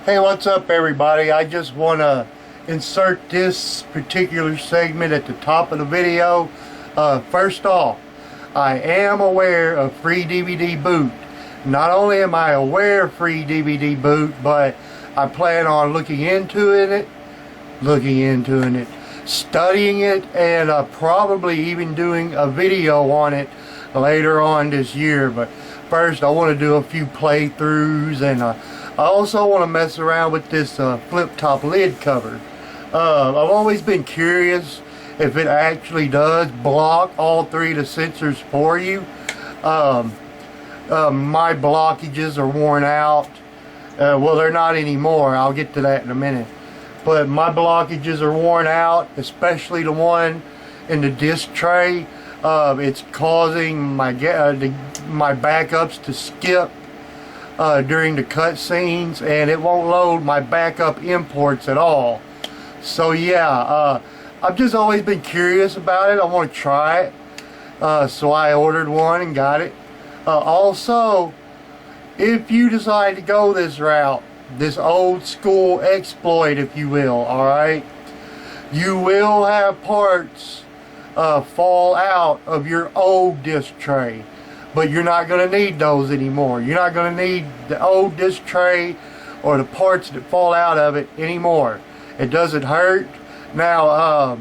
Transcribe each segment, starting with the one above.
Hey, what's up everybody? I just want to insert this particular segment at the top of the video. First off, I am aware of FreeDVDBoot. Not only am I aware of FreeDVDBoot, but I plan on looking into it, studying it, and probably even doing a video on it later on this year. But first I want to do a few playthroughs, and I also want to mess around with this flip-top lid cover. I've always been curious if it actually does block all three of the sensors for you. My blockages are worn out. Well, they're not anymore. I'll get to that in a minute. But my blockages are worn out, especially the one in the disc tray. It's causing my backups to skip during the cutscenes, and it won't load my backup imports at all. So yeah, I've just always been curious about it. I want to try it, so I ordered one and got it. Also, if you decide to go this route, this old school exploit, if you will, alright, you will have parts fall out of your old disc tray. But you're not going to need those anymore. You're not going to need the old disc tray or the parts that fall out of it anymore. It doesn't hurt. Now,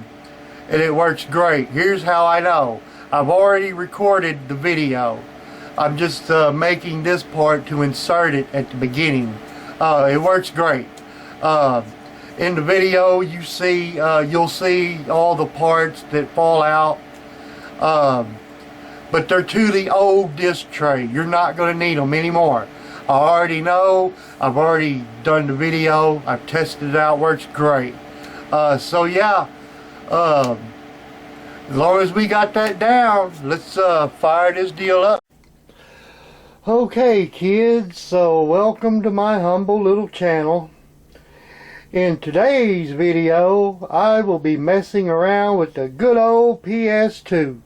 and it works great. Here's how I know. I've already recorded the video. I'm just making this part to insert it at the beginning. It works great. In the video, you'll see all the parts that fall out. But they're to the old disc tray. You're not going to need them anymore. I already know. I've already done the video. I've tested it out. Works great. So yeah, as long as we got that down, let's fire this deal up. Okay kids, so welcome to my humble little channel. In today's video, I will be messing around with the good old PS2.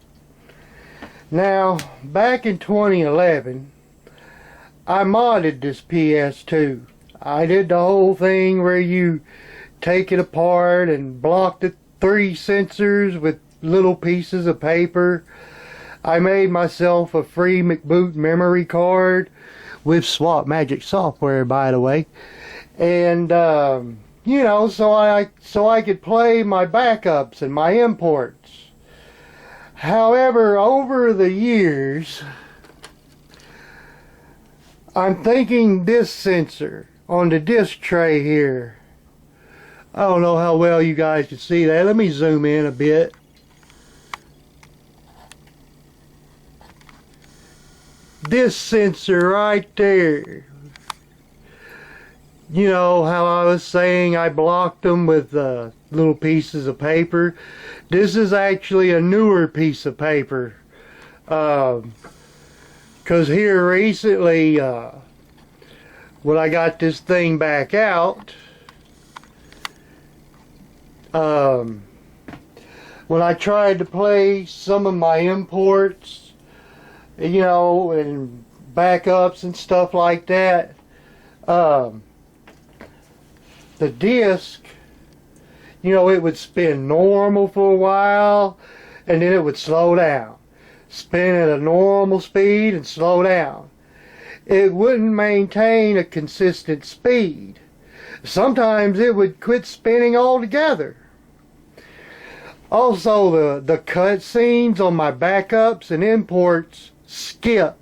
Now, back in 2011, I modded this PS2. I did the whole thing where you take it apart and block the three sensors with little pieces of paper. I made myself a FreeDVDBoot memory card with Swap Magic software, by the way. And, you know, so I could play my backups and my imports. However, over the years, I'm thinking this sensor on the disc tray here, I don't know how well you guys can see that. Let me zoom in a bit. This sensor right there. You know how I was saying I blocked them with little pieces of paper? This is actually a newer piece of paper. Because here recently, when I got this thing back out, when I tried to play some of my imports, you know, and backups and stuff like that, the disc, you know, it would spin normal for a while and then it would slow down. Spin at a normal speed and slow down. It wouldn't maintain a consistent speed. Sometimes it would quit spinning altogether. Also, the cutscenes on my backups and imports skip.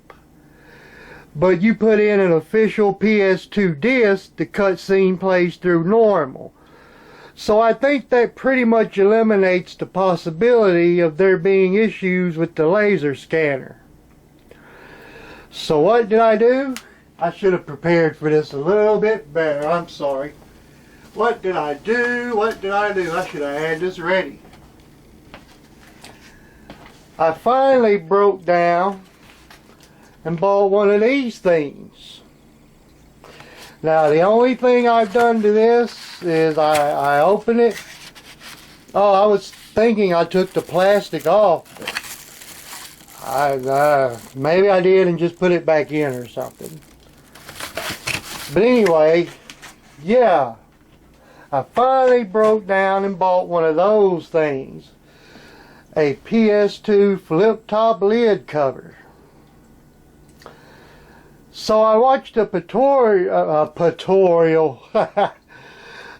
But you put in an official PS2 disc, the cutscene plays through normal. So I think that pretty much eliminates the possibility of there being issues with the laser scanner. So what did I do? I should have prepared for this a little bit better. I'm sorry. What did I do? I should have had this ready. I finally broke down and bought one of these things. Now the only thing I've done to this is I open it. Oh, I was thinking I took the plastic off. Maybe I did and just put it back in or something. But anyway, yeah, I finally broke down and bought one of those things. A PS2 flip-top lid cover. So I watched a tutorial.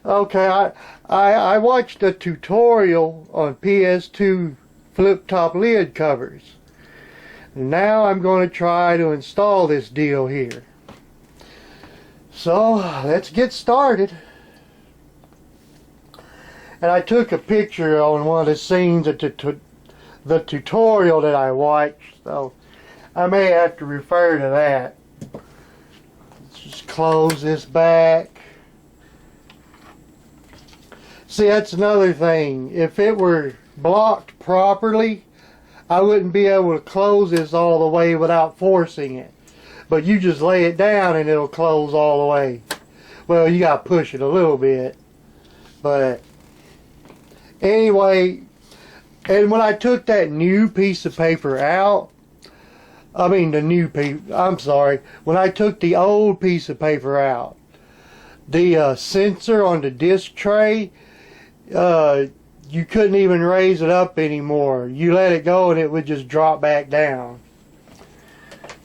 Okay, I watched a tutorial on PS2 flip-top lid covers. Now I'm going to try to install this deal here. So let's get started. And I took a picture on one of the scenes of the tutorial that I watched, so I may have to refer to that. Let's just close this back. See, that's another thing. If it were blocked properly, I wouldn't be able to close this all the way without forcing it. But you just lay it down and it'll close all the way. Well, you gotta push it a little bit. But anyway, and when I took that new piece of paper out, when I took the old piece of paper out, the sensor on the disc tray, you couldn't even raise it up anymore. You let it go and it would just drop back down.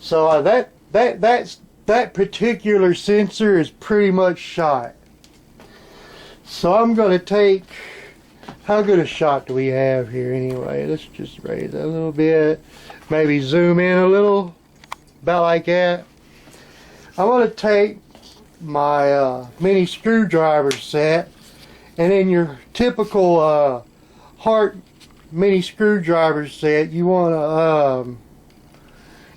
So that particular sensor is pretty much shot. So I'm going to take, how good a shot do we have here anyway? Let's just raise it a little bit, maybe zoom in a little, about like that. I'm going to take my mini screwdriver set, and in your typical Hart mini screwdriver set, you want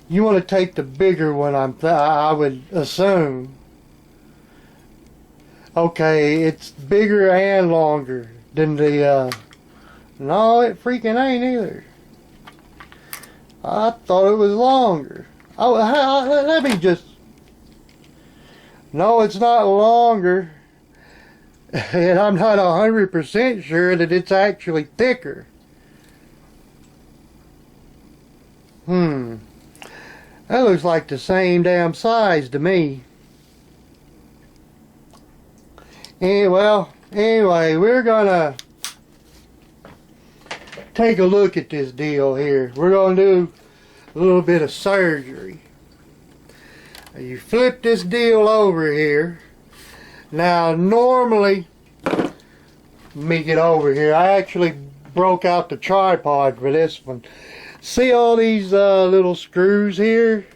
to take the bigger one. I would assume. Okay, it's bigger and longer than the. No, it freaking ain't either. I thought it was longer. Oh, let me just. No, it's not longer. And I'm not 100% sure that it's actually thicker. That looks like the same damn size to me. Anyway, we're gonna take a look at this deal here. We're gonna do a little bit of surgery. You flip this deal over here. Now normally, let me get over here. I actually broke out the tripod for this one. See all these little screws here?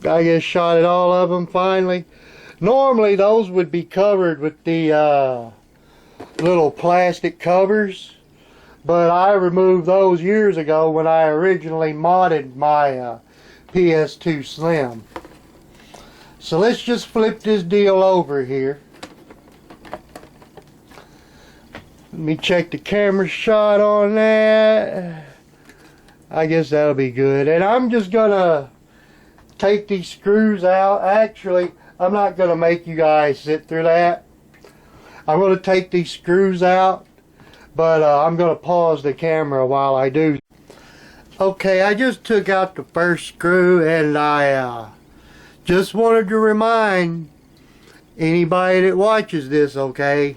I guess shot at all of them finally. Normally those would be covered with the little plastic covers, but I removed those years ago when I originally modded my PS2 Slim. So let's just flip this deal over here. Let me check the camera shot on that. I guess that'll be good. And I'm just gonna take these screws out. Actually, I'm not gonna make you guys sit through that. I'm gonna take these screws out, but I'm gonna pause the camera while I do. Okay, I just took out the first screw, and I just wanted to remind anybody that watches this, okay,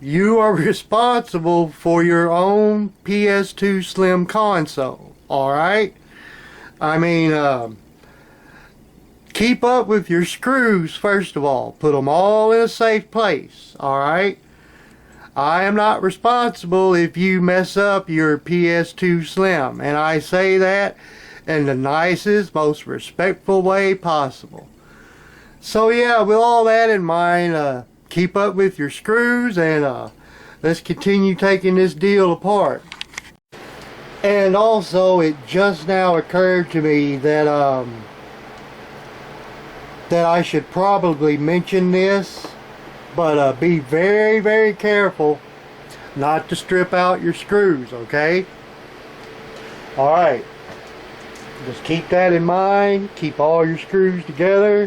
you are responsible for your own PS2 Slim console, alright? I mean, keep up with your screws first of all. Put them all in a safe place, alright? I am not responsible if you mess up your PS2 Slim, and I say that in the nicest, most respectful way possible. So yeah, with all that in mind, keep up with your screws, and let's continue taking this deal apart. And also, it just now occurred to me that that I should probably mention this, but be very, very careful not to strip out your screws, okay? Alright. Just keep that in mind. Keep all your screws together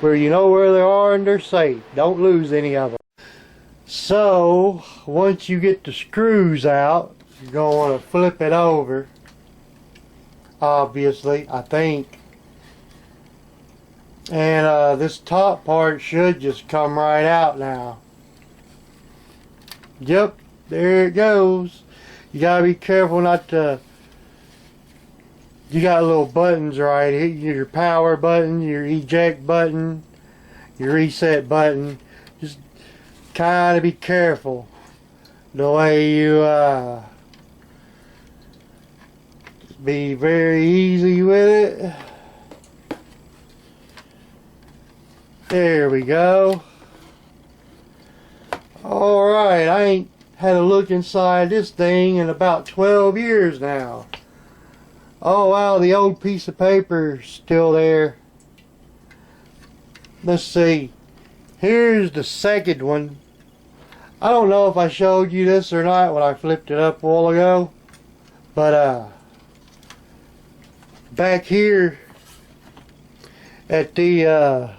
where you know where they are and they're safe. Don't lose any of them. So, once you get the screws out, you're going to want to flip it over. Obviously, I think. And this top part should just come right out now. Yep, there it goes. You gotta be careful not to. You got little buttons right here, your power button, your eject button, your reset button. Just kind of be careful the way you be very easy with it. There we go. Alright, I ain't had a look inside this thing in about 12 years now. Oh wow, the old piece of paper's still there. Let's see. Here's the second one. I don't know if I showed you this or not when I flipped it up a while ago. But back here at the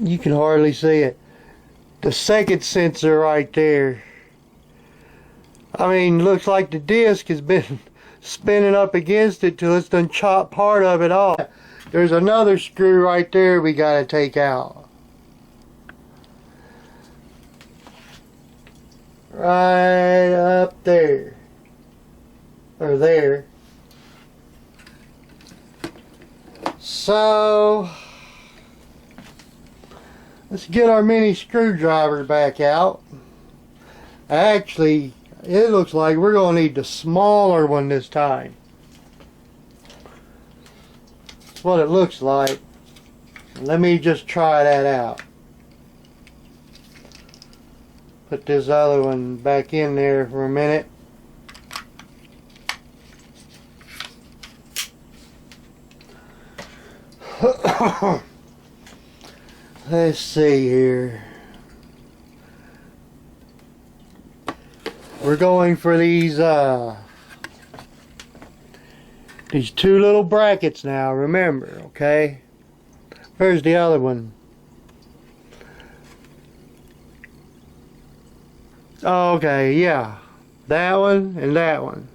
you can hardly see it. The second sensor right there. I mean, looks like the disc has been spinning up against it till it's done chopped part of it off. There's another screw right there we gotta take out. Right up there. Or there. So let's get our mini screwdriver back out. Actually, it looks like we're going to need the smaller one this time. That's what it looks like. Let me just try that out. Put this other one back in there for a minute. Let's see here. We're going for these two little brackets now, remember, okay? Where's the other one? Okay, yeah. That one and that one.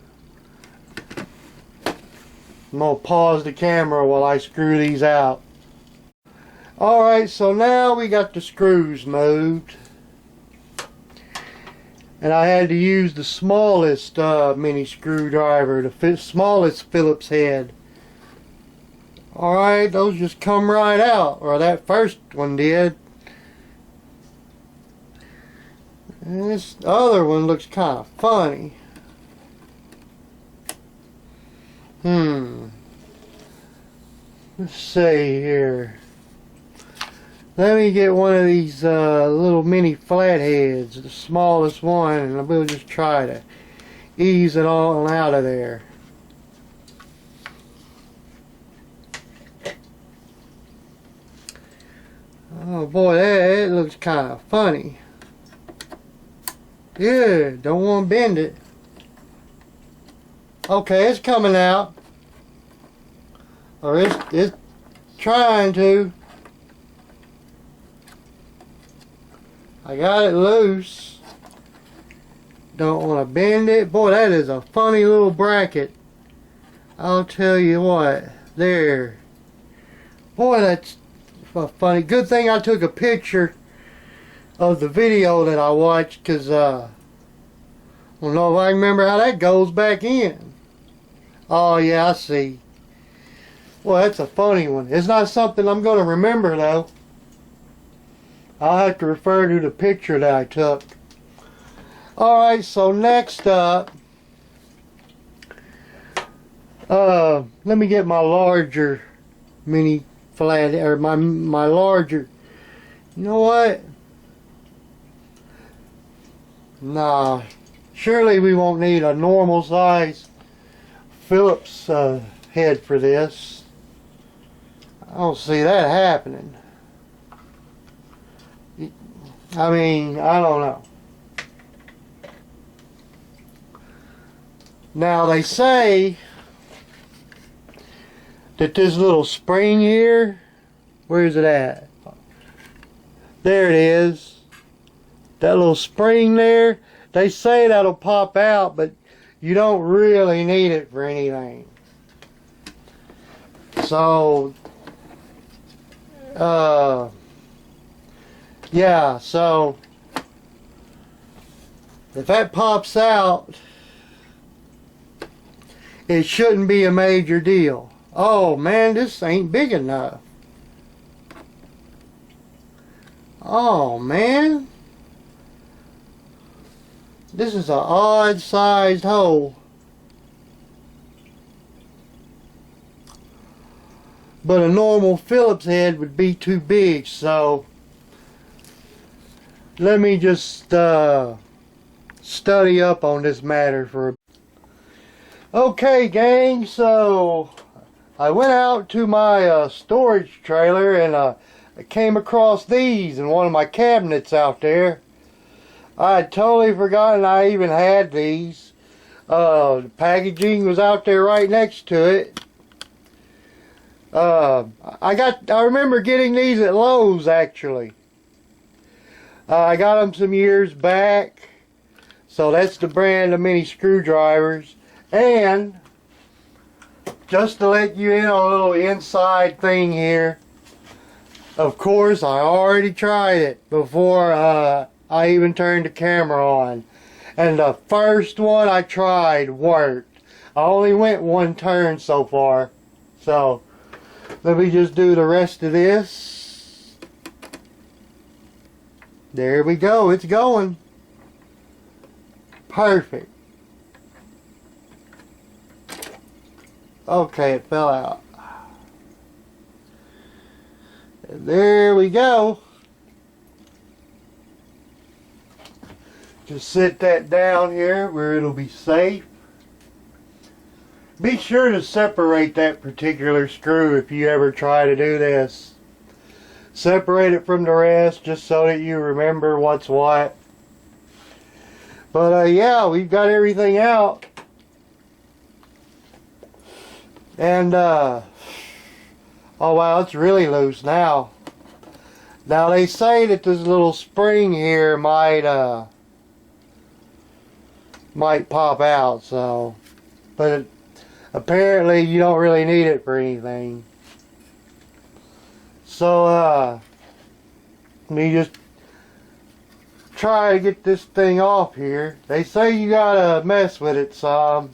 I'm going to pause the camera while I screw these out. Alright, so now we got the screws moved. And I had to use the smallest mini screwdriver, the smallest Phillips head. Alright, those just come right out, or that first one did. And this other one looks kind of funny. Let's see here. Let me get one of these little mini flatheads, the smallest one, and we'll just try to ease it all out of there. Oh boy, that looks kind of funny. Yeah, don't want to bend it. Okay, it's coming out. Or it's trying to. I got it loose. Don't want to bend it. Boy, that is a funny little bracket. I'll tell you what. There. Boy, that's funny. Good thing I took a picture of the video that I watched, because I don't know if I remember how that goes back in. Oh yeah, I see. Well, that's a funny one. It's not something I'm going to remember though. I'll have to refer to the picture that I took. Alright, so next up, let me get my larger mini flat, or my larger, you know what? Nah, surely we won't need a normal size Phillips head for this. I don't see that happening. I mean, I don't know. Now they say that this little spring here, where is it at? There it is. That little spring there, they say that'll pop out, but you don't really need it for anything. So, yeah, so if that pops out, it shouldn't be a major deal. Oh man, this ain't big enough. Oh man, this is an odd sized hole. But a normal Phillips head would be too big, so let me just study up on this matter for a bit. Okay, gang, so I went out to my storage trailer and I came across these in one of my cabinets out there. I had totally forgotten I even had these. The packaging was out there right next to it. I remember getting these at Lowe's, actually. I got them some years back. So that's the brand of mini screwdrivers. And just to let you in on a little inside thing here, of course I already tried it before I even turned the camera on. And the first one I tried worked. I only went one turn so far. So let me just do the rest of this. There we go. It's going. Perfect. Okay, it fell out. And there we go. Just sit that down here where it'll be safe. Be sure to separate that particular screw if you ever try to do this. Separate it from the rest just so that you remember what's what. But yeah, we've got everything out. And oh wow, it's really loose now. Now they say that this little spring here might pop out, so, but apparently you don't really need it for anything. So let me just try to get this thing off here. They say you gotta mess with it some.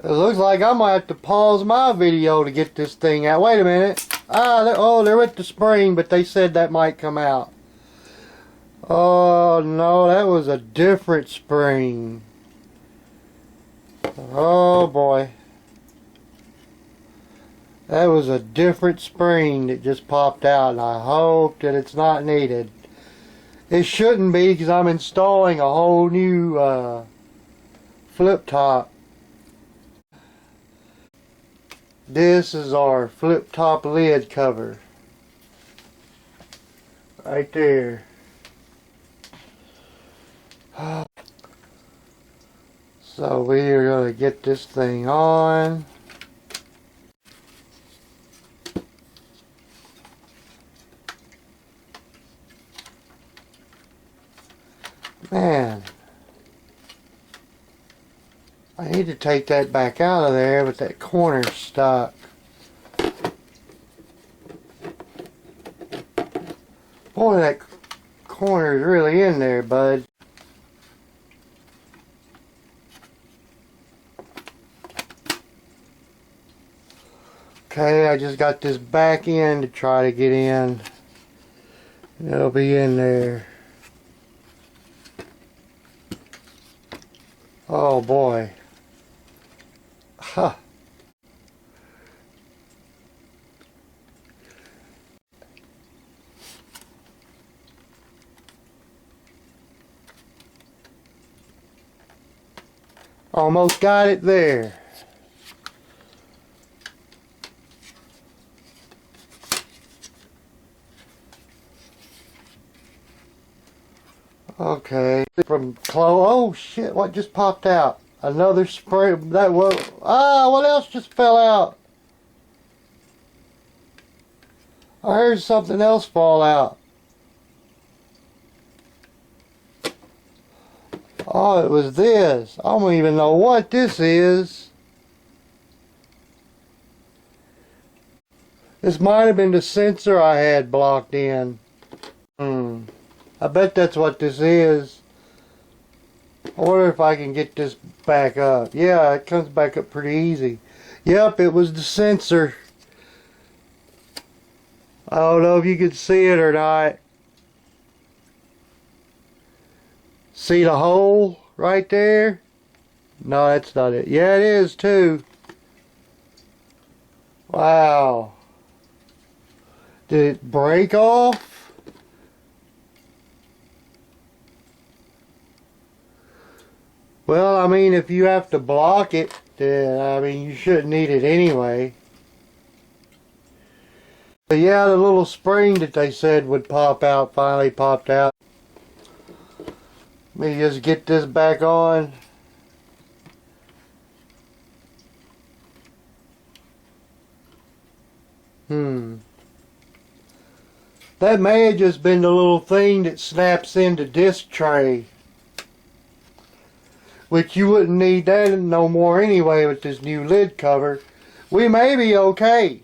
It looks like I might have to pause my video to get this thing out. Wait a minute. Oh, they're with the spring, but they said that might come out. Oh no, that was a different spring. Oh boy. That was a different spring that just popped out, and I hope that it's not needed. It shouldn't be, because I'm installing a whole new flip top. This is our flip top lid cover. Right there. So we are going to get this thing on. Man, I need to take that back out of there, but that corner's stuck. Boy, that corner's really in there, bud. Okay, I just got this back in to try to get in. It'll be in there. Oh boy. Huh. Almost got it there. Okay. From oh shit, what just popped out? Another spray. That was what else just fell out? I heard something else fall out. Oh, it was this. I don't even know what this is. This might have been the sensor I had blocked in. I bet that's what this is. I wonder if I can get this back up. Yeah, it comes back up pretty easy. Yep, it was the sensor. I don't know if you can see it or not. See the hole right there? No, that's not it. Yeah, it is too. Wow. Did it break off? Well, I mean, if you have to block it, then, I mean, you shouldn't need it anyway. But yeah, the little spring that they said would pop out finally popped out. Let me just get this back on. That may have just been the little thing that snaps into disc tray. Which you wouldn't need that no more anyway with this new lid cover. We may be okay.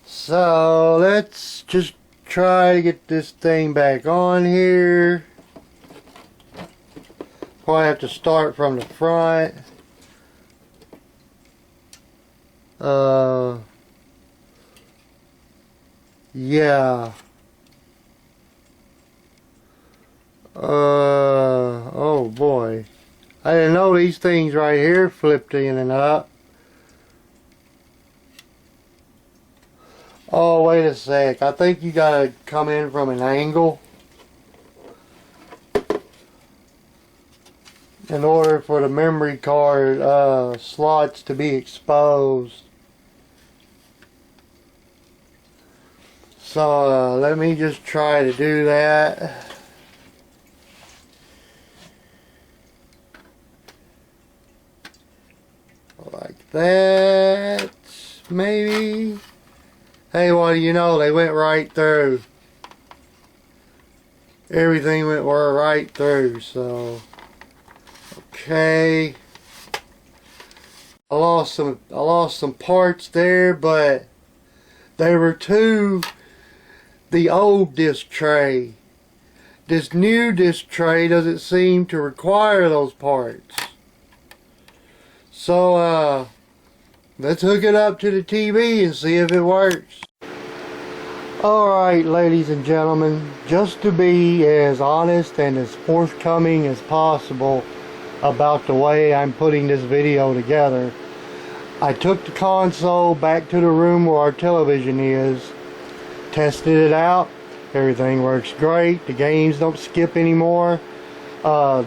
So let's just try to get this thing back on here. Probably have to start from the front. Yeah. Oh boy. I didn't know these things right here flipped in and up. Oh, wait a sec. I think you gotta come in from an angle in order for the memory card slots to be exposed. So let me just try to do that. Like that, maybe. Hey, what do you know? They went right through. Everything went right through. So, okay. I lost some parts there, but they were to the old disc tray. This new disc tray doesn't seem to require those parts. So, let's hook it up to the TV and see if it works. Alright, ladies and gentlemen, just to be as honest and as forthcoming as possible about the way I'm putting this video together, I took the console back to the room where our television is, tested it out, everything works great, the games don't skip anymore. The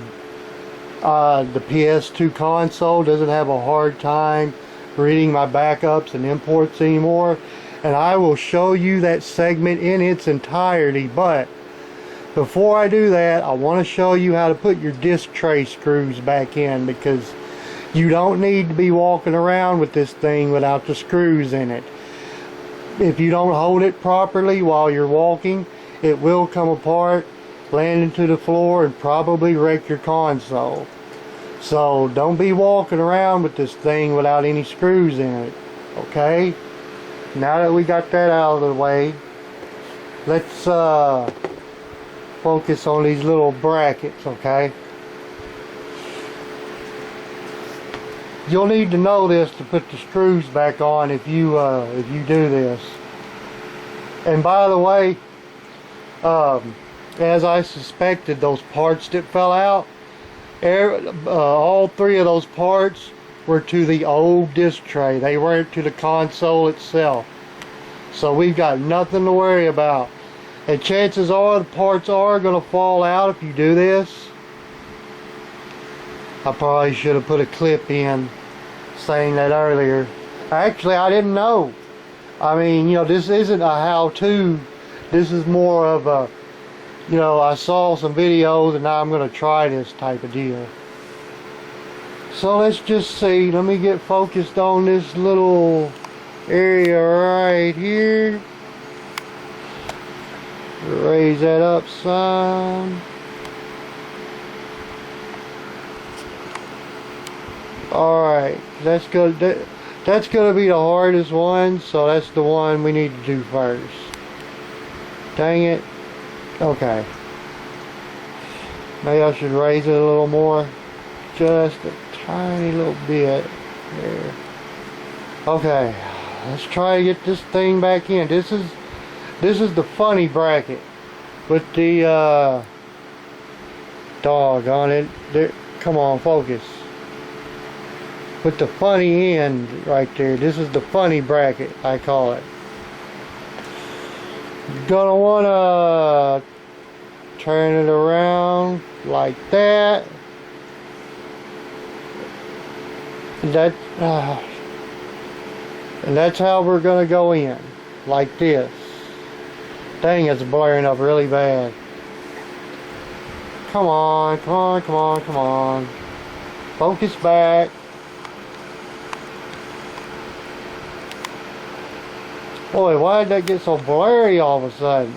PS2 console doesn't have a hard time reading my backups and imports anymore, and I will show you that segment in its entirety. But before I do that, I want to show you how to put your disc tray screws back in, because you don't need to be walking around with this thing without the screws in it. If you don't hold it properly while you're walking, it will come apart, land into the floor, and probably wreck your console. So don't be walking around with this thing without any screws in it. Okay? Now that we got that out of the way, let's focus on these little brackets, okay? You'll need to know this to put the screws back on if you do this. And by the way, as I suspected, those parts that fell out, all three of those parts were to the old disc tray. They weren't to the console itself. So we've got nothing to worry about. And chances are the parts are going to fall out if you do this. I probably should have put a clip in saying that earlier. Actually, I didn't know. I mean, you know, this isn't a how-to. This is more of a, you know, I saw some videos and now I'm going to try this type of deal. So let's just see. Let me get focused on this little area right here. Raise that up some. Alright, that's good. That's gonna be the hardest one, so that's the one we need to do first. Dang it. Okay. Maybe I should raise it a little more. Just a tiny little bit. There. Okay. Let's try to get this thing back in. This is the funny bracket with the dog on it. There, come on, focus. With the funny end right there. This is the funny bracket, I call it. Gonna wanna turn it around like that. And that's how we're gonna go in, like this. Dang, it's blurring up really bad. Come on, come on, come on, come on. Focus back. Boy, why did that get so blurry all of a sudden?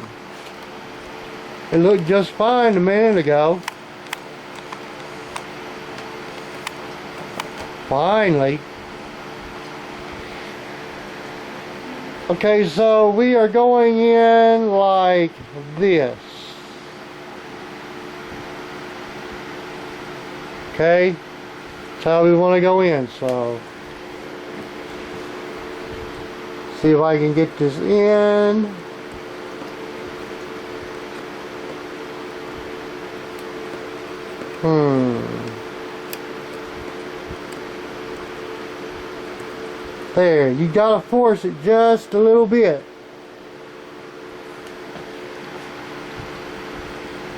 It looked just fine a minute ago. Finally. Okay, so we are going in like this. Okay? That's how we want to go in, so see if I can get this in. There, you gotta force it just a little bit.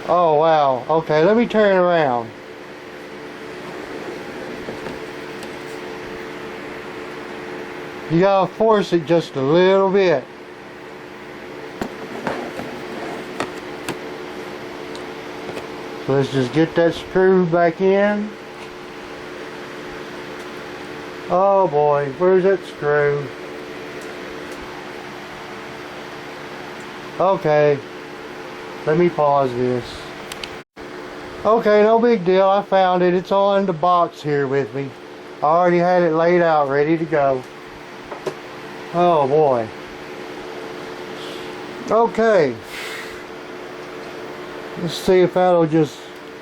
Oh wow, okay, let me turn around. You gotta force it just a little bit. So let's just get that screw back in. Oh boy, where's that screw? Okay, let me pause this. Okay, no big deal, I found it. It's all in the box here with me. I already had it laid out, ready to go. Oh boy. Okay. Let's see if that'll just,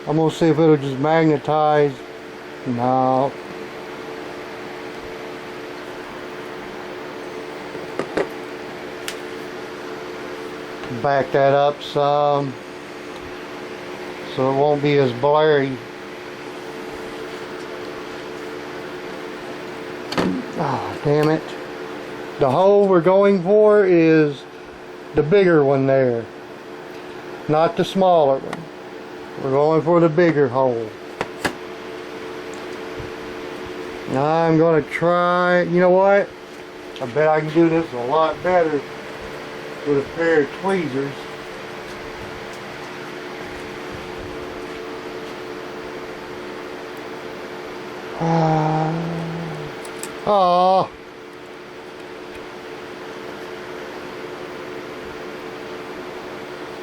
I'm gonna see if it'll just magnetize. No. Back that up some so it won't be as blurry. Oh, damn it. The hole we're going for is the bigger one there, not the smaller one. We're going for the bigger hole. Now I'm going to try, you know what? I bet I can do this a lot better with a pair of tweezers. Oh.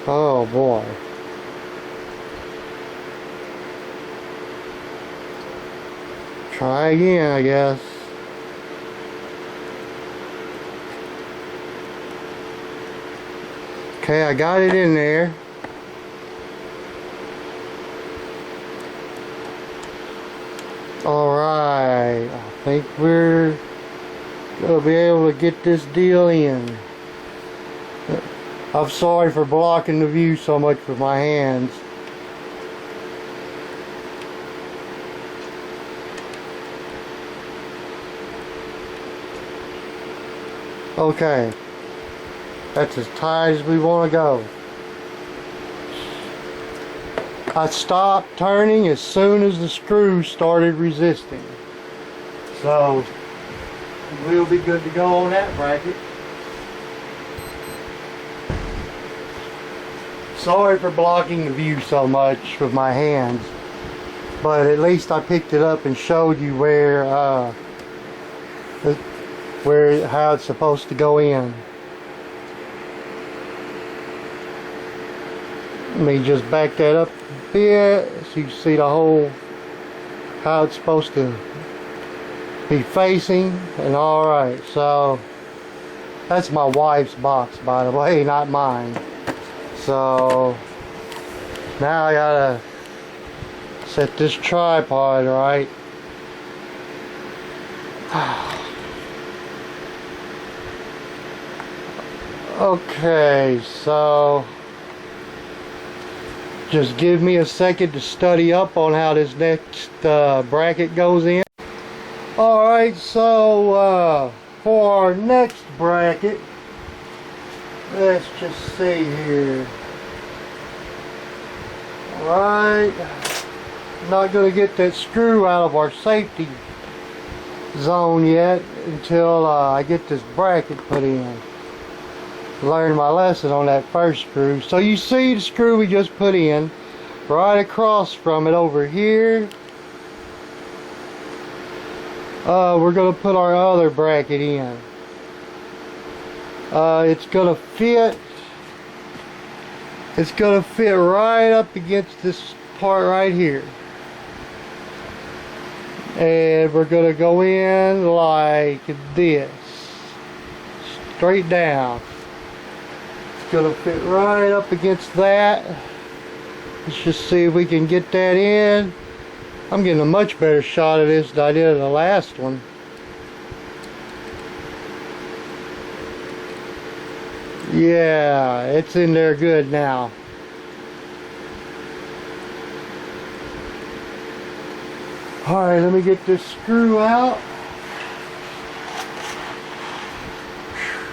Oh boy. Try again, I guess. Okay, I got it in there. Alright, I think we're gonna be able to get this deal in. I'm sorry for blocking the view so much with my hands. Okay, that's as tight as we want to go. I stopped turning as soon as the screw started resisting. So we'll be good to go on that bracket. Sorry for blocking the view so much with my hands, but at least I picked it up and showed you how it's supposed to go in. Let me just back that up a bit so you can see the hole, how it's supposed to be facing. And alright, so that's my wife's box, by the way, not mine. So now I gotta set this tripod right. Okay, so just give me a second to study up on how this next bracket goes in. Alright, so for our next bracket, let's just see here. Alright, not going to get that screw out of our safety zone yet until I get this bracket put in. Learned my lesson on that first screw. So you see the screw we just put in, right across from it over here. We're going to put our other bracket in. It's going to fit. It's going to fit right up against this part right here. And we're going to go in like this. Straight down. It's going to fit right up against that. Let's just see if we can get that in. I'm getting a much better shot of this than I did of the last one. Yeah, it's in there good now. Alright, let me get this screw out.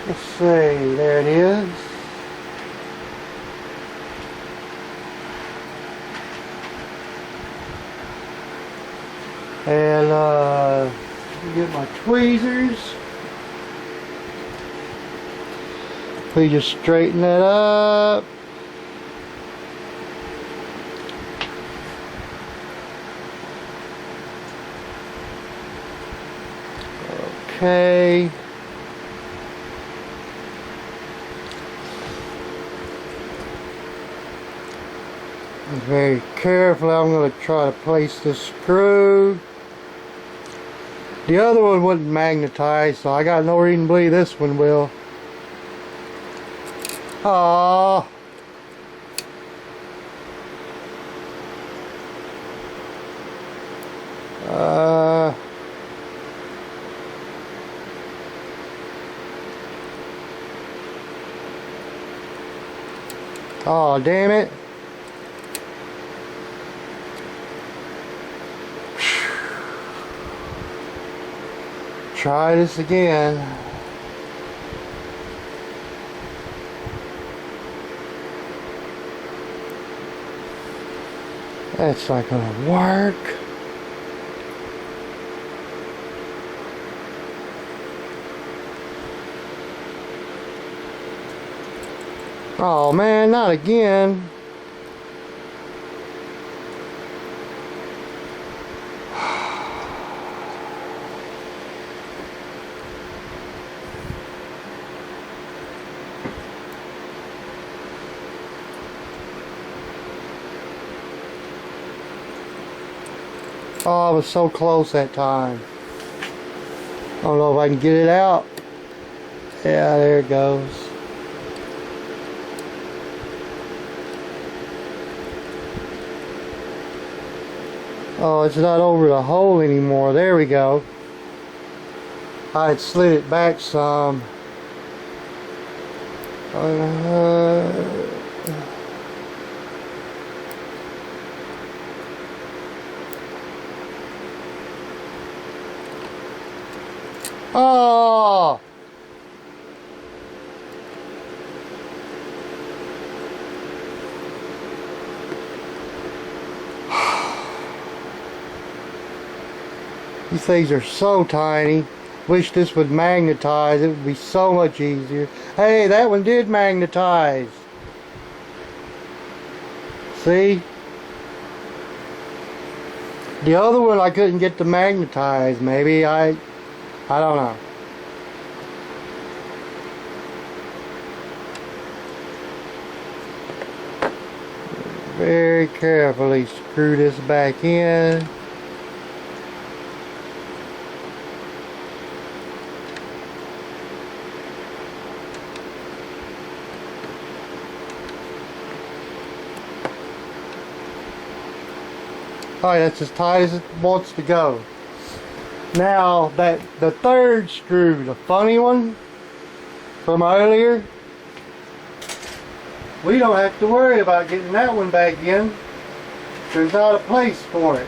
Let's see, there it is. And get my tweezers. We just straighten that up. Okay. Very carefully, I'm going to try to place this screw. The other one wouldn't magnetize, so I got no reason to believe this one will. Aww. Oh, damn it. Try this again. That's not gonna work. Oh man, not again. Oh, I was so close that time. I don't know if I can get it out. Yeah, there it goes. Oh, it's not over the hole anymore. There we go. I had slid it back some. Oh! These things are so tiny. Wish this would magnetize. It would be so much easier. Hey, that one did magnetize. See? The other one I couldn't get to magnetize. Maybe I don't know. Very carefully screw this back in. Alright, that's as tight as it wants to go. Now, the third screw, the funny one from earlier, we don't have to worry about getting that one back in. There's not a place for it.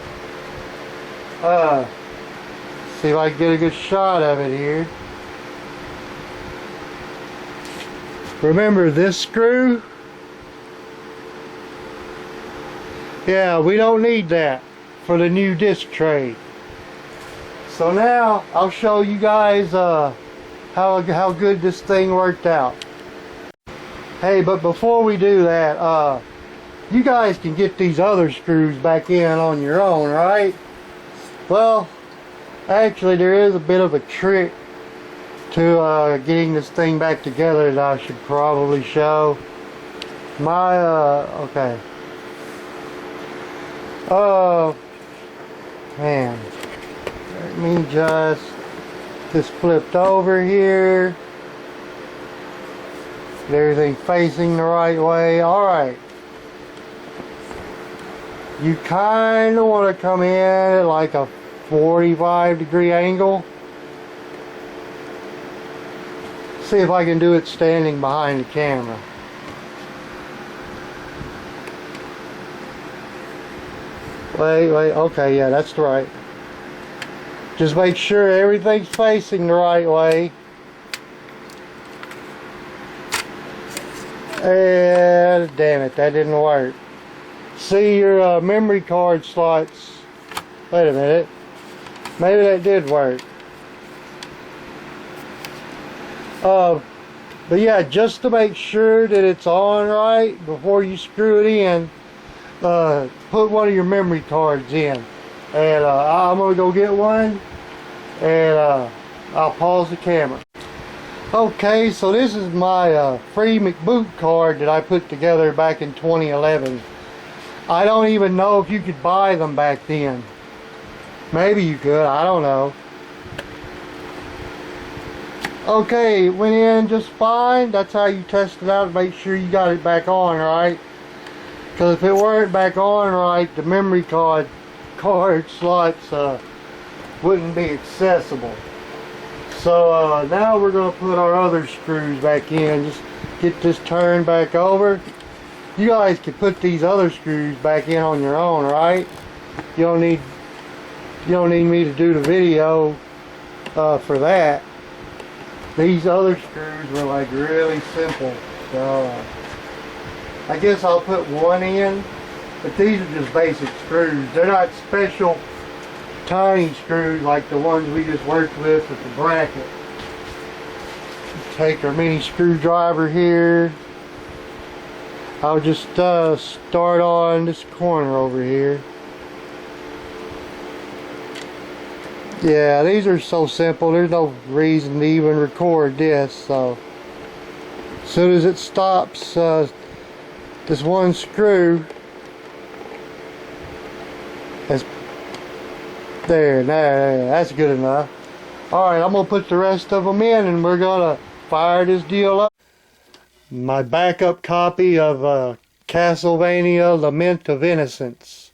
See if I can get a good shot of it here. Remember this screw? Yeah, we don't need that for the new disc tray. So now I'll show you guys how good this thing worked out. Hey, but before we do that, you guys can get these other screws back in on your own, right? Well, actually there is a bit of a trick to getting this thing back together that I should probably show. Okay. Oh, man. Let me just this flipped over here. Get everything facing the right way. Alright. You kind of want to come in at like a 45-degree angle. See if I can do it standing behind the camera. Wait, okay, yeah, that's right. Just make sure everything's facing the right way. And damn it, that didn't work. See your memory card slots. Wait a minute. Maybe that did work. But yeah, just to make sure that it's on right before you screw it in, put one of your memory cards in. And I'm gonna go get one, and I'll pause the camera. Okay, so this is my FreeDVDBoot card that I put together back in 2011. I don't even know if you could buy them back then. Maybe you could, I don't know. Okay, it went in just fine. That's how you test it out to make sure you got it back on right. Because if it weren't back on right, the memory card slots wouldn't be accessible. So now we're going to put our other screws back in. Just get this turned back over. You guys can put these other screws back in on your own, right? You don't need me to do the video for that. These other screws were like really simple. So I guess I'll put one in, but these are just basic screws. They're not special tiny screws like the ones we just worked with the bracket. Take our mini screwdriver here. I'll just start on this corner over here. Yeah, these are so simple, there's no reason to even record this. So as soon as it stops this one screw, that's good enough. Alright, I'm going to put the rest of them in and we're going to fire this deal up. My backup copy of Castlevania Lament of Innocence.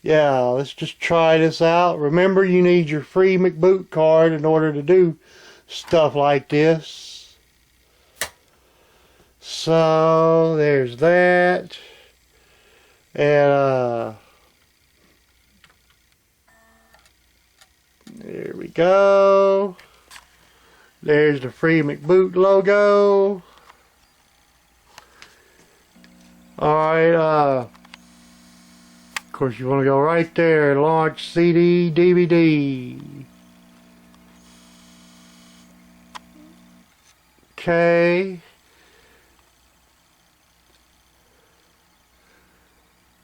Yeah, let's just try this out. Remember, you need your FreeDVDBoot card in order to do stuff like this. So, there's that. And, there we go. There's the FreeDVDBoot logo. Alright, of course you want to go right there, launch CD, DVD. Okay.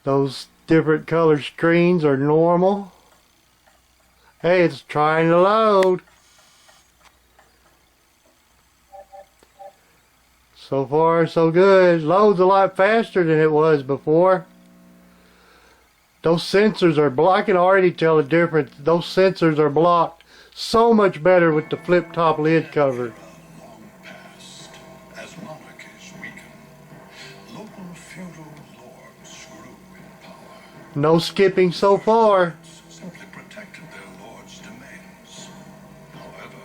Those different color screens are normal. Hey, it's trying to load. So far, so good. Loads a lot faster than it was before. Those sensors are blocked. I can already tell the difference. Those sensors are blocked so much better with the flip-top lid cover. Long past, as monarchies weaken, local feudal lords grew No skipping so far. Simply protected their lord's domains. However,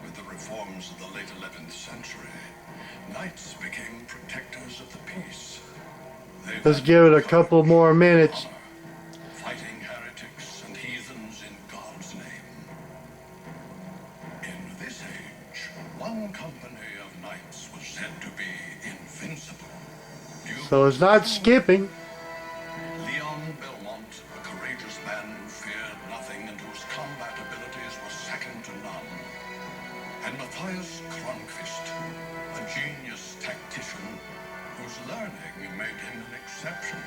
with the reforms of the late 11th century, knights became protectors of the peace. Let's give it a couple more minutes. Fighting heretics and heathens in God's name. In this age, one company of knights was said to be invincible. So it's not skipping. Leon Belmont, a courageous man who feared nothing and whose combat abilities were second to none. And Matthias Kronqvist, a genius tactician whose learning made him an exception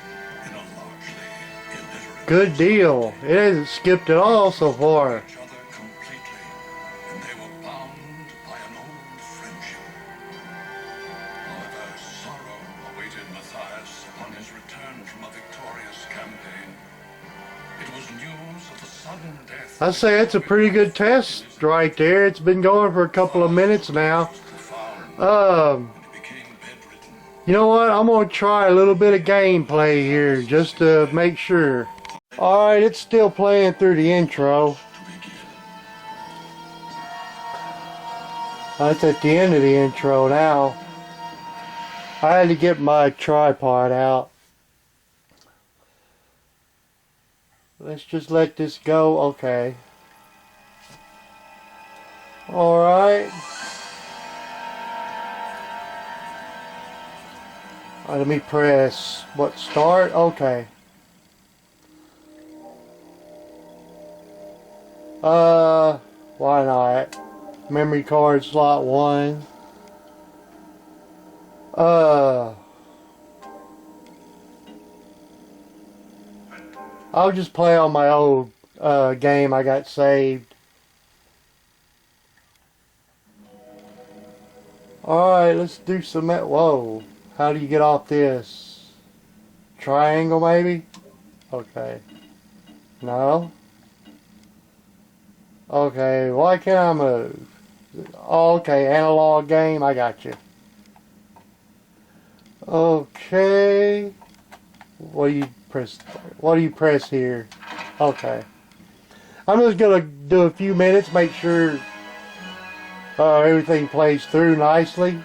in a largely illiterate... Good deal. It hasn't skipped at all so far. ...each other completely, and they were bound by an old friendship. However, sorrow awaited Matthias upon his return from a victorious campaign. It was news of the sudden death... I say it's a pretty good test right there. It's been going for a couple of minutes now. You know what? I'm going to try a little bit of gameplay here just to make sure. Alright, it's still playing through the intro. That's at the end of the intro now. I had to get my tripod out. Let's just let this go. Okay. Alright. Let me press what, start? Okay. Why not? Memory card slot 1. I'll just play on my old game I got saved. Alright, let's do some... Whoa. How do you get off this? Triangle maybe? Okay. No? Okay, why can't I move? Oh, okay, analog game, I got you. Okay. What do you press here? Okay. I'm just gonna do a few minutes, make sure everything plays through nicely.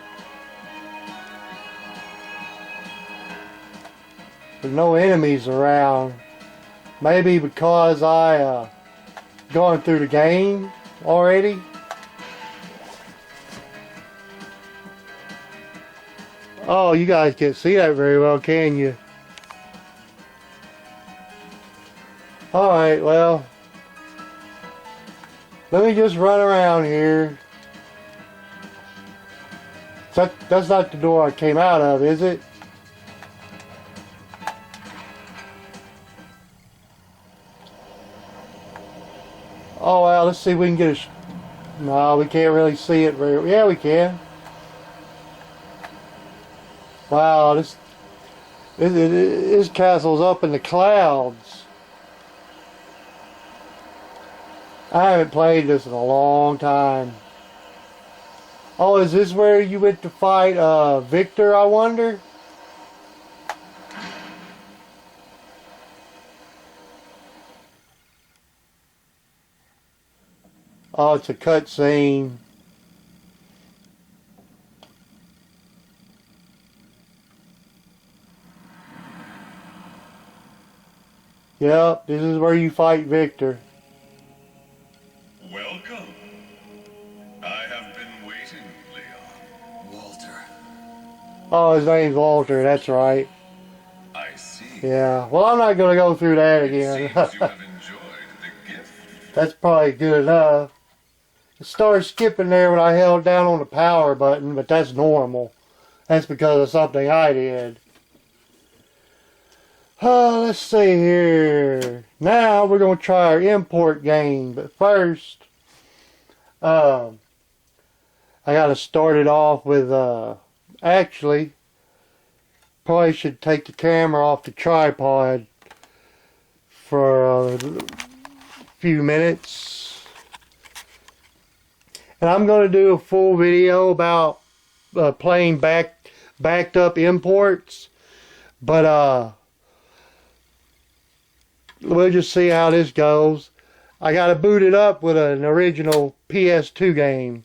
There's no enemies around. Maybe because I gone through the game already. Oh, you guys can't see that very well, can you? Alright, well, let me just run around here. That's not the door I came out of, is it? Oh well, let's see if we can get a... No, we can't really see it very... Yeah, we can. Wow, this castle's up in the clouds. I haven't played this in a long time. Oh, is this where you went to fight Victor, I wonder? Oh, it's a cutscene. Yep, this is where you fight Victor. Welcome. I have been waiting, Leon. Walter. Oh, his name's Walter, that's right. I see. Yeah, well, I'm not going to go through that again. Seems you have enjoyed the gift. That's probably good enough. It started skipping there when I held down on the power button, but that's normal. That's because of something I did. Let's see here. Now we're going to try our import game, but first, I got to start it off with, actually, probably should take the camera off the tripod for a few minutes. And I'm going to do a full video about playing backed up imports. But we'll just see how this goes. I got to boot it up with an original PS2 game.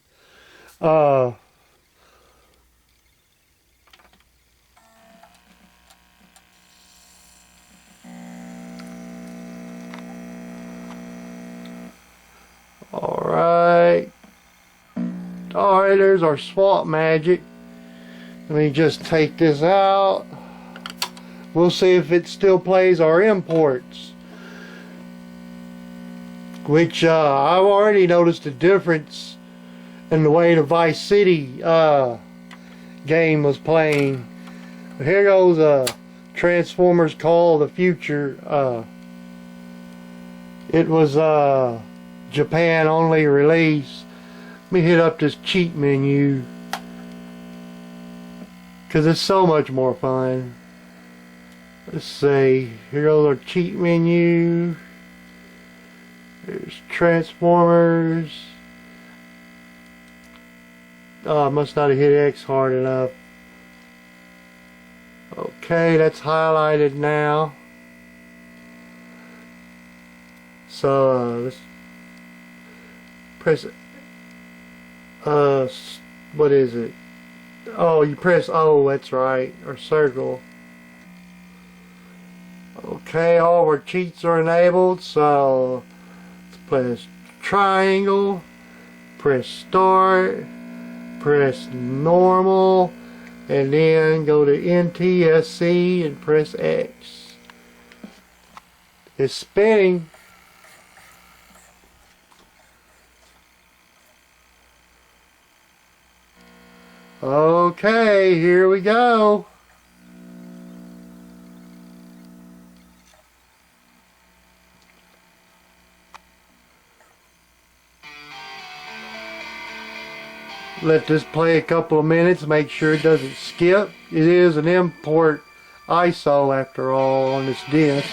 Alright. Alright, there's our swap magic. Let me just take this out. We'll see if it still plays our imports. Which I've already noticed a difference in the way the Vice City game was playing. But here goes Transformers Call of the Future. It was Japan only release. Let me hit up this cheat menu, because it's so much more fun. Let's see, here goes our cheat menu. There's Transformers. Oh, I must not have hit X hard enough. Okay, that's highlighted now. So let's press what is it? Oh, you press O, that's right, or circle. Okay, all our cheats are enabled, so let's press triangle, press start, press normal, and then go to NTSC and press X. It's spinning. Okay, here we go. Let this play a couple of minutes, make sure it doesn't skip. It is an import ISO after all on this disc.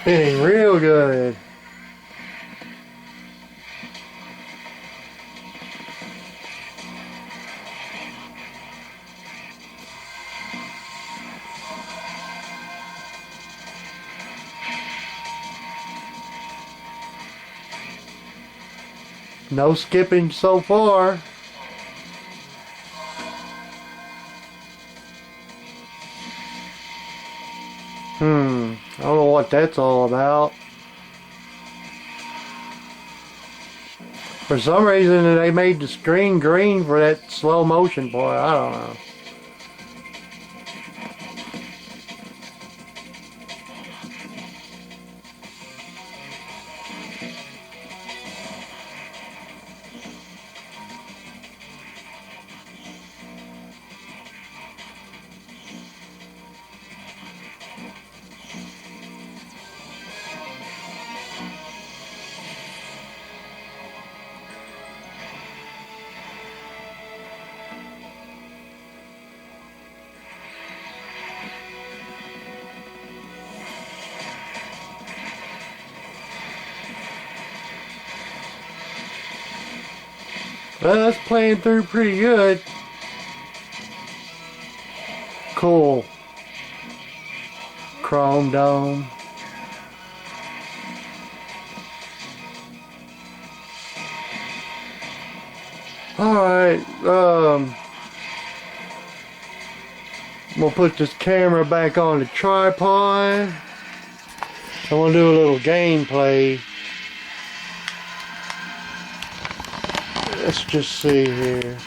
Spinning real good. No skipping so far. I don't know what that's all about. For some reason they made the screen green for that slow motion part. I don't know. Well, that's playing through pretty good. Cool. Chrome dome. Alright, we'll put this camera back on the tripod. I want to do a little gameplay. Let's just see here.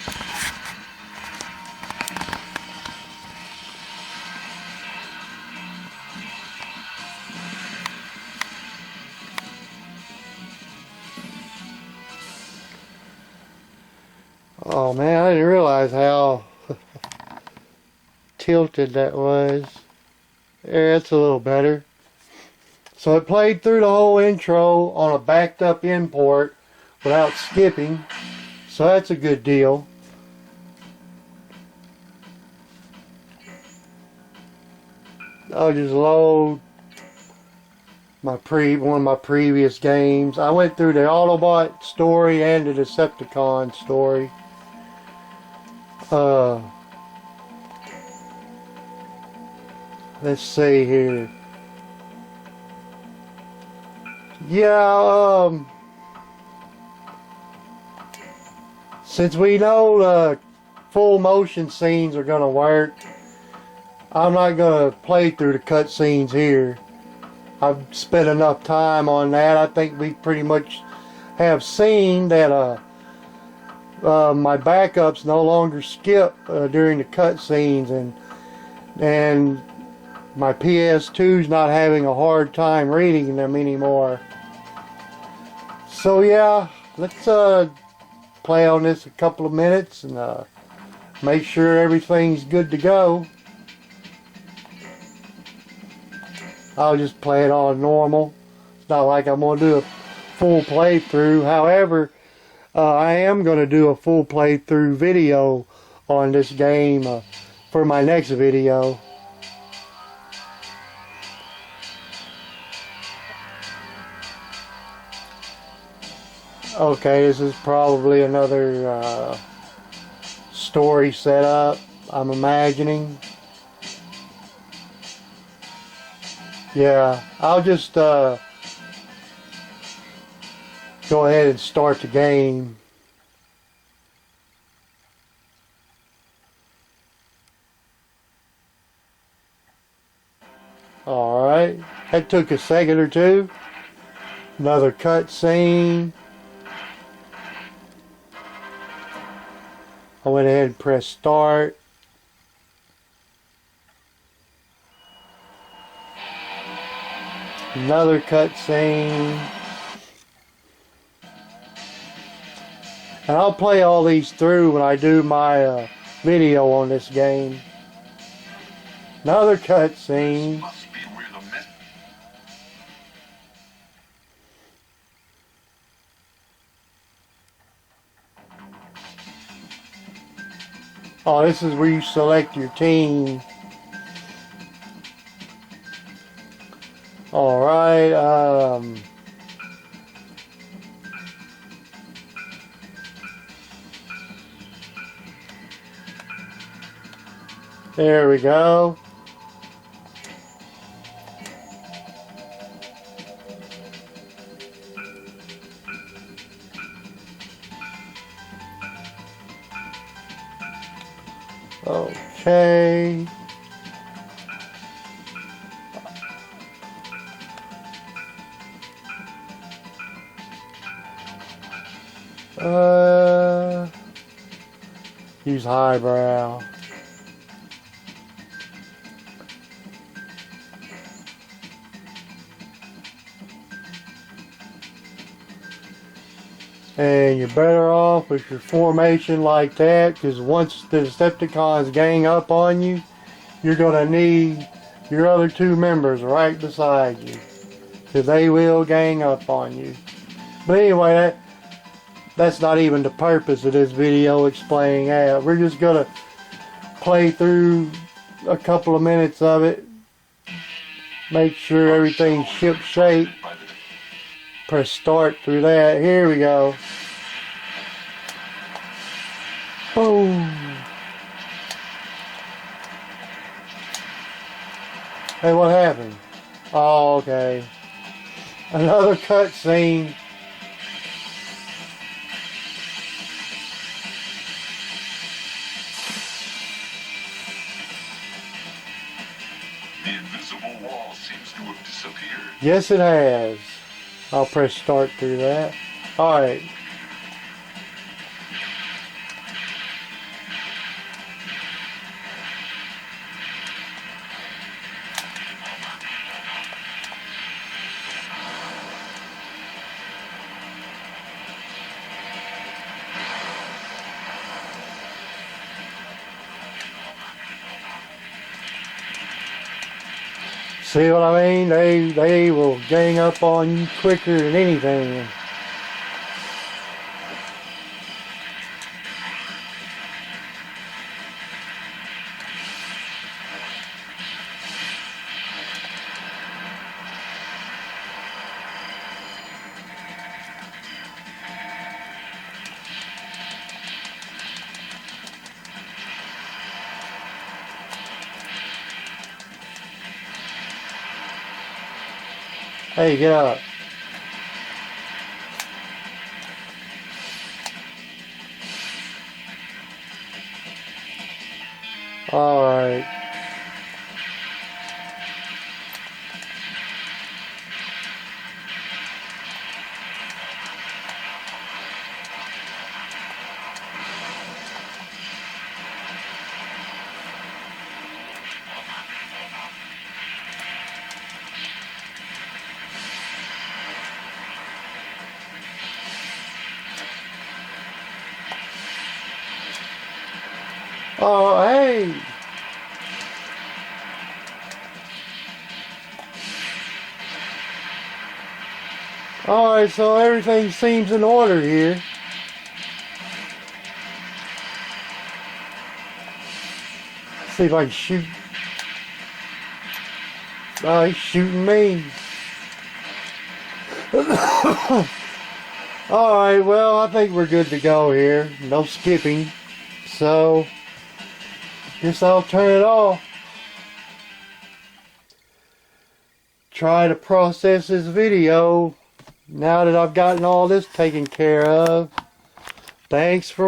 Oh man, I didn't realize how tilted that was. There, that's a little better. So it played through the whole intro on a backed up import without skipping. So that's a good deal. I'll just load one of my previous games. I went through the Autobot story and the Decepticon story. Let's see here. Yeah, since we know the full motion scenes are gonna work, I'm not gonna play through the cutscenes here. I've spent enough time on that. I think we pretty much have seen that my backups no longer skip during the cutscenes, and my PS2's not having a hard time reading them anymore. So yeah, let's play on this a couple of minutes and make sure everything's good to go. I'll just play it on normal. It's not like I'm going to do a full playthrough. However, I am going to do a full playthrough video on this game for my next video. Okay, this is probably another story setup, I'm imagining. Yeah, I'll just go ahead and start the game. Alright, that took a second or two. Another cutscene. I went ahead and pressed start. Another cutscene. And I'll play all these through when I do my video on this game. Another cutscene. Oh, this is where you select your team. Alright, there we go. Okay. Use highbrow. And you're better off with your formation like that, because once the Decepticons gang up on you, you're going to need your other two members right beside you, because they will gang up on you. But anyway, that's not even the purpose of this video explaining that. We're just going to play through a couple of minutes of it, make sure everything's ship shape. Press start through that. Here we go. Boom. Hey, what happened? Oh, okay. Another cutscene. The invisible wall seems to have disappeared. Yes, it has. I'll press start through that. Alright. See what I mean? They will gang up on you quicker than anything. Hey, get up. Alright. Oh, hey! Alright, so everything seems in order here. See if I can shoot. Oh, he's shooting me. Alright, well, I think we're good to go here. No skipping. So, guess I'll turn it off. Try to process this video now that I've gotten all this taken care of. Thanks for